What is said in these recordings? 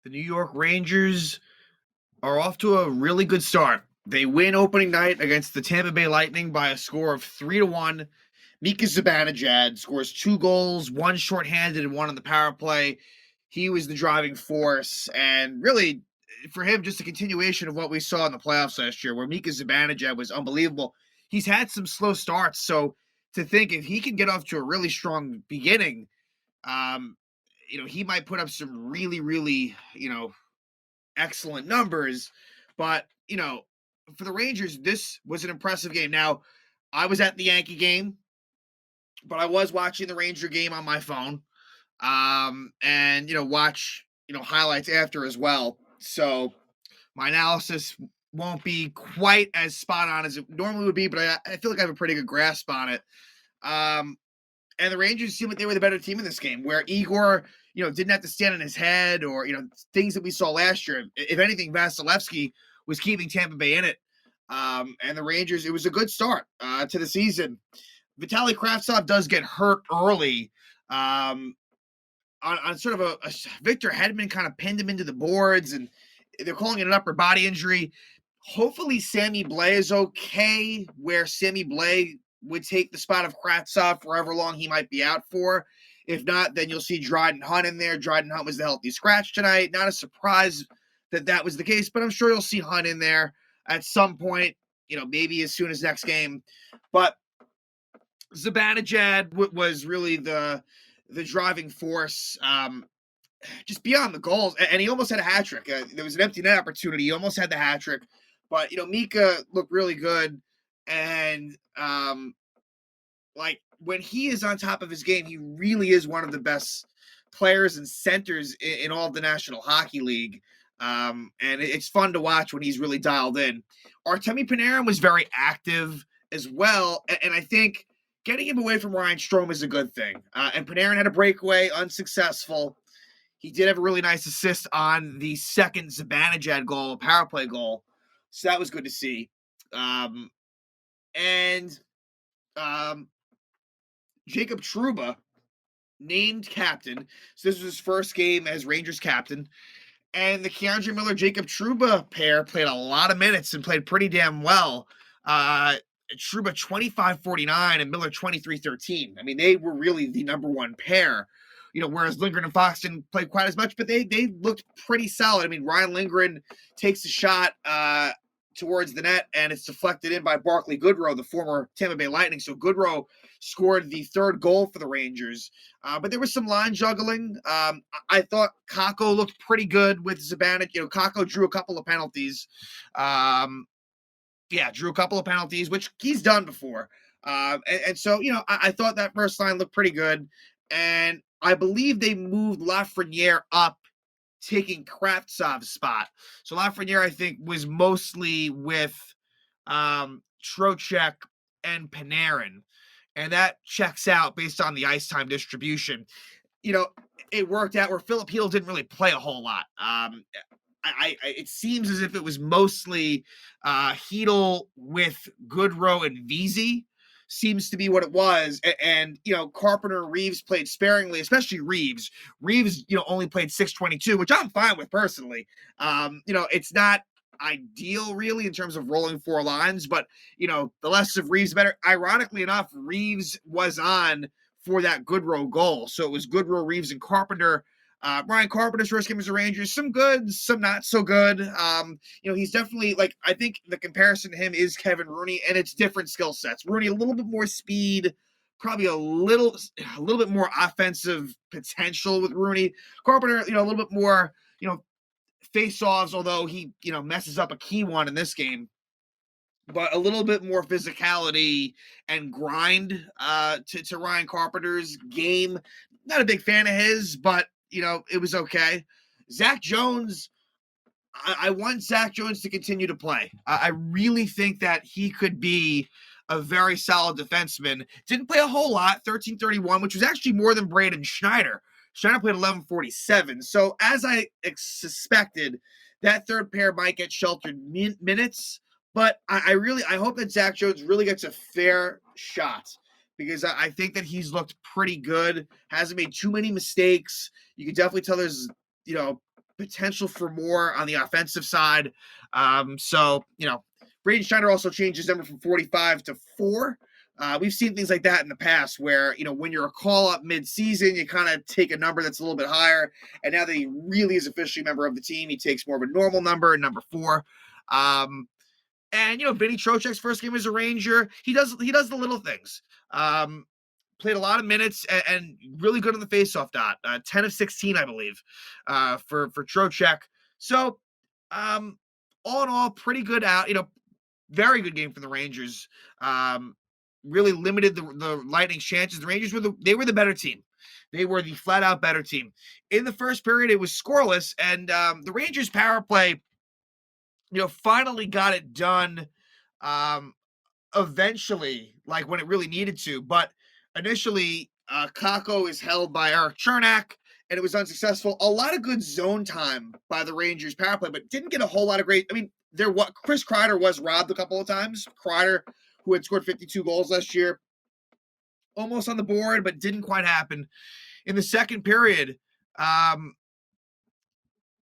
The New York Rangers are off to a really good start. They win opening night against the Tampa Bay Lightning by a score of 3-1. Mika Zibanejad scores 2 goals, one shorthanded and one on the power play. He was the driving force, and really, for him, just a continuation of what we saw in the playoffs last year, where Mika Zibanejad was unbelievable. He's had some slow starts, so to think if he can get off to a really strong beginning, um, he might put up some really, really, excellent numbers. But, for the Rangers, this was an impressive game. Now, I was at the Yankee game, but I was watching the Ranger game on my phone. And, watch, highlights after as well. So my analysis won't be quite as spot on as it normally would be, but I feel like I have a pretty good grasp on it. And the Rangers seemed like they were the better team in this game, where Igor, didn't have to stand on his head or, things that we saw last year. If anything, Vasilevsky was keeping Tampa Bay in it. And the Rangers, it was a good start to the season. Vitaly Kravtsov does get hurt early on sort of a Victor Hedman kind of pinned him into the boards, and they're calling it an upper body injury. Hopefully Sammy Blais is okay, where Sammy Blais would take the spot of Kravtsov for however long he might be out for. If not, then you'll see Dryden Hunt in there. Dryden Hunt was the healthy scratch tonight. Not a surprise that was the case, but I'm sure you'll see Hunt in there at some point, maybe as soon as next game. But Zibanejad was really the driving force, just beyond the goals. And he almost had a hat trick. There was an empty net opportunity. He almost had the hat trick. But, Mika looked really good. And, when he is on top of his game, he really is one of the best players and centers in all of the National Hockey League. And it's fun to watch when he's really dialed in. Artemi Panarin was very active as well. And I think getting him away from Ryan Strome is a good thing. And Panarin had a breakaway, unsuccessful. He did have a really nice assist on the second Zibanejad goal, power play goal. So that was good to see. Jacob Trouba named captain. So this was his first game as Rangers captain. And the Keandre Miller-Jacob Trouba pair played a lot of minutes and played pretty damn well. Trouba 25-49 and Miller 23-13. I mean, they were really the number one pair. Whereas Lindgren and Fox didn't play quite as much, but they looked pretty solid. I mean, Ryan Lindgren takes a shot towards the net, and it's deflected in by Barclay Goodrow, the former Tampa Bay Lightning. So Goodrow scored the third goal for the Rangers. But there was some line juggling. I thought Kakko looked pretty good with Zibanejad. Kakko drew a couple of penalties. Drew a couple of penalties, which he's done before. So, I thought that first line looked pretty good. And I believe they moved Lafreniere up, taking Kravtsov's spot. So Lafreniere, I think, was mostly with Trocheck and Panarin. And that checks out based on the ice time distribution. It worked out where Philip Heel didn't really play a whole lot. It seems as if it was mostly Hedl with Goodrow and Vesey. Seems to be what it was. And Carpenter and Reeves played sparingly, especially Reeves. Reeves, only played 622, which I'm fine with personally. It's not ideal really in terms of rolling four lines, but the less of Reeves, the better. Ironically enough, Reeves was on for that Goodrow goal. So it was Goodrow, Reeves, and Carpenter. Ryan Carpenter's first game as a Rangers, some good, some not so good. He's definitely, I think the comparison to him is Kevin Rooney, and it's different skill sets. Rooney, a little bit more speed, probably a little bit more offensive potential with Rooney. Carpenter, a little bit more, face-offs, although he, messes up a key one in this game. But a little bit more physicality and grind to Ryan Carpenter's game. Not a big fan of his, but it was okay. Zach Jones, I want Zach Jones to continue to play. I really think that he could be a very solid defenseman. Didn't play a whole lot, 13:31, which was actually more than Braden Schneider. Schneider played 11:47. So as I suspected, that third pair might get sheltered minutes. But I hope that Zach Jones really gets a fair shot, because I think that he's looked pretty good. Hasn't made too many mistakes. You can definitely tell there's, potential for more on the offensive side. So, Braden Schneider also changed his number from 45 to 4. We've seen things like that in the past where, when you're a call up mid-season, you kind of take a number that's a little bit higher. And now that he really is officially a member of the team, he takes more of a normal number, number 4. Vinny Trocheck's first game as a Ranger, he does the little things. Played a lot of minutes and really good on the faceoff dot. 10 of 16, I believe, for Trocheck. So, all in all, pretty good out. Very good game for the Rangers. Really limited the Lightning's chances. The Rangers were the better team. They were the flat out better team. In the first period, it was scoreless, and the Rangers power play, finally got it done. Eventually, like when it really needed to, but initially, Kako is held by Eric Chernak, and it was unsuccessful. A lot of good zone time by the Rangers power play, but didn't get a whole lot of great. I mean, Chris Kreider was robbed a couple of times. Kreider, who had scored 52 goals last year, almost on the board, but didn't quite happen. In the second period,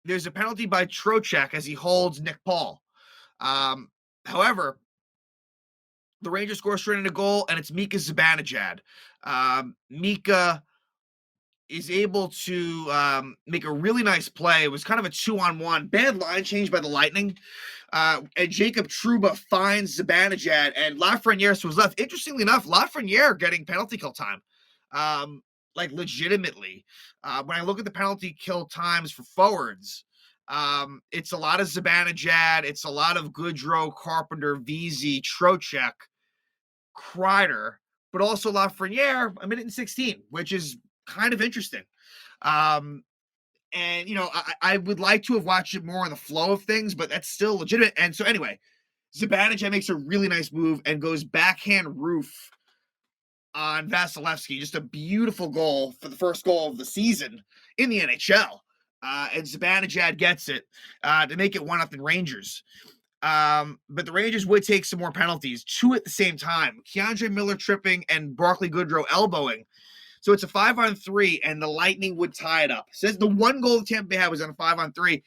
there's a penalty by Trocheck as he holds Nick Paul. However, the Rangers score straight into goal, and it's Mika Zibanejad. Mika is able to make a really nice play. It was kind of a 2-on-1. Bad line change by the Lightning. And Jacob Trouba finds Zibanejad, and Lafreniere was left. Interestingly enough, Lafreniere getting penalty kill time. Legitimately. When I look at the penalty kill times for forwards, it's a lot of Zibanejad. It's a lot of Goodrow, Carpenter, Vesey, Trocheck, Kreider, but also Lafreniere, a minute and 16, which is kind of interesting. I would like to have watched it more on the flow of things, but that's still legitimate. And so anyway, Zibanejad makes a really nice move and goes backhand roof on Vasilevsky. Just a beautiful goal for the first goal of the season in the NHL. And Zibanejad gets it to make it 1-0 Rangers. But the Rangers would take some more penalties, 2 at the same time. Keandre Miller tripping and Barclay Goodrow elbowing. So it's a 5-on-3, and the Lightning would tie it up. Says the one goal Tampa Bay had was on a 5-on-3.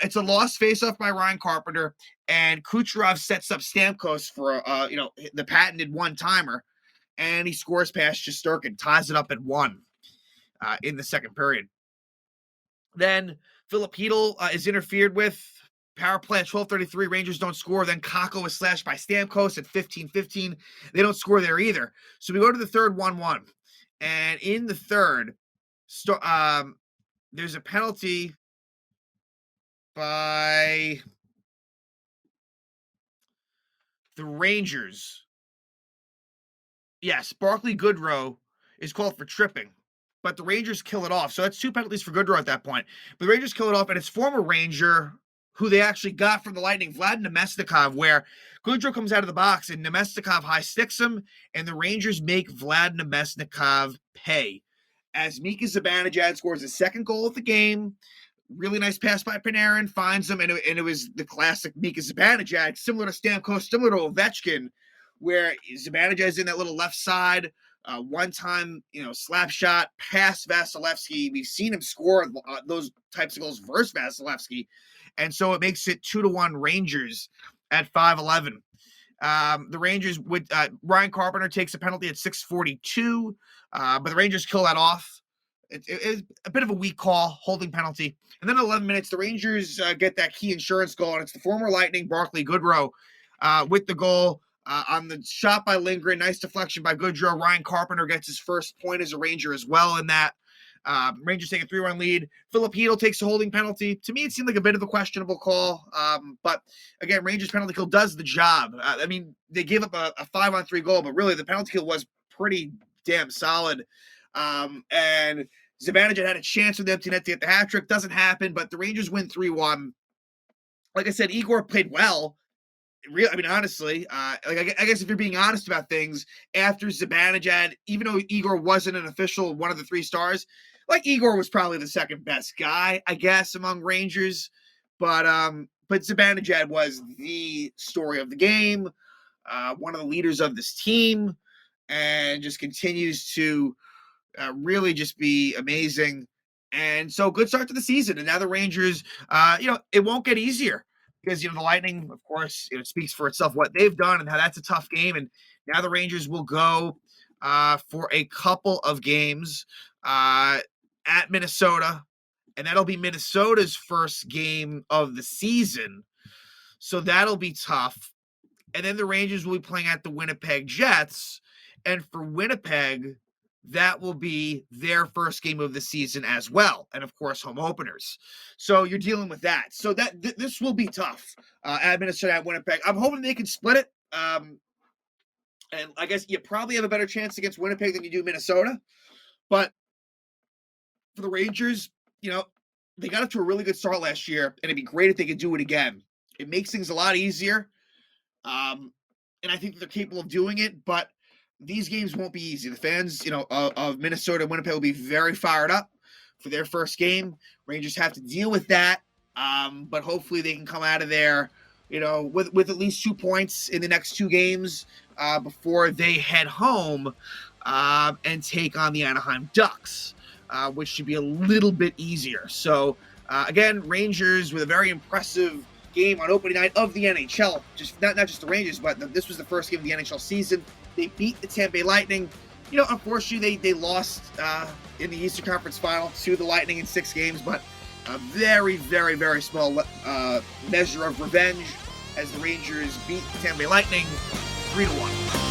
It's a lost faceoff by Ryan Carpenter, and Kucherov sets up Stamkos for the patented one-timer, and he scores past Shesterkin, ties it up at 1 in the second period. Then Philip Hedl is interfered with. Power play at 12:33. Rangers don't score. Then Kako is slashed by Stamkos at 15:15. They don't score there either. So we go to the third 1-1. And in the third, there's a penalty by the Rangers. Yes, Barclay Goodrow is called for tripping, but the Rangers kill it off. So that's 2 penalties for Goodrow at that point. But the Rangers kill it off, and it's former Ranger who they actually got from the Lightning, Vlad Nemestikov, where Goodrow comes out of the box and Nemestikov high sticks him, and the Rangers make Vlad Nemestikov pay. As Mika Zibanejad scores his second goal of the game, really nice pass by Panarin, finds him, and it was the classic Mika Zibanejad, similar to Stamkos, similar to Ovechkin, where Zibanejad's in that little left side, one-time, slap shot past Vasilevsky. We've seen him score those types of goals versus Vasilevsky. And so it makes it 2-1 Rangers at 5:11. The Rangers would Ryan Carpenter takes a penalty at 6:42, but the Rangers kill that off. It's a bit of a weak call, holding penalty. And then 11 minutes, the Rangers get that key insurance goal, and it's the former Lightning, Barclay Goodrow, with the goal on the shot by Lindgren. Nice deflection by Goodrow. Ryan Carpenter gets his first point as a Ranger as well in that. Rangers take a 3-run lead. Philip Hedl takes a holding penalty. To me, it seemed like a bit of a questionable call. But again, Rangers penalty kill does the job. They gave up a 5-on-3 goal, but really the penalty kill was pretty damn solid. And Zibanejad had a chance with the empty net to get the hat trick. Doesn't happen, but the Rangers win 3-1. Like I said, Igor played well. Honestly, I guess if you're being honest about things, after Zibanejad, even though Igor wasn't an official one of the 3 stars, Igor was probably the second best guy, I guess, among Rangers. But Zibanejad was the story of the game, one of the leaders of this team, and just continues to really just be amazing. And so good start to the season. And now the Rangers, it won't get easier because, the Lightning, of course, it speaks for itself what they've done and how that's a tough game. And now the Rangers will go for a couple of games at Minnesota. And that'll be Minnesota's first game of the season. So that'll be tough. And then the Rangers will be playing at the Winnipeg Jets. And for Winnipeg, that will be their first game of the season as well. And of course, home openers. So you're dealing with that. So this will be tough at Minnesota, at Winnipeg. I'm hoping they can split it. And I guess you probably have a better chance against Winnipeg than you do Minnesota. But for the Rangers, they got up to a really good start last year, and it'd be great if they could do it again. It makes things a lot easier. And I think that they're capable of doing it, but these games won't be easy. The fans, of Minnesota and Winnipeg will be very fired up for their first game. Rangers have to deal with that, but hopefully they can come out of there, with at least 2 points in the next 2 games before they head home and take on the Anaheim Ducks, which should be a little bit easier. So, again, Rangers with a very impressive game on opening night of the NHL. Just not just the Rangers, but this was the first game of the NHL season. They beat the Tampa Bay Lightning. Unfortunately, they lost in the Eastern Conference Final to the Lightning in 6 games, but a very, very, very small measure of revenge as the Rangers beat the Tampa Bay Lightning 3-1.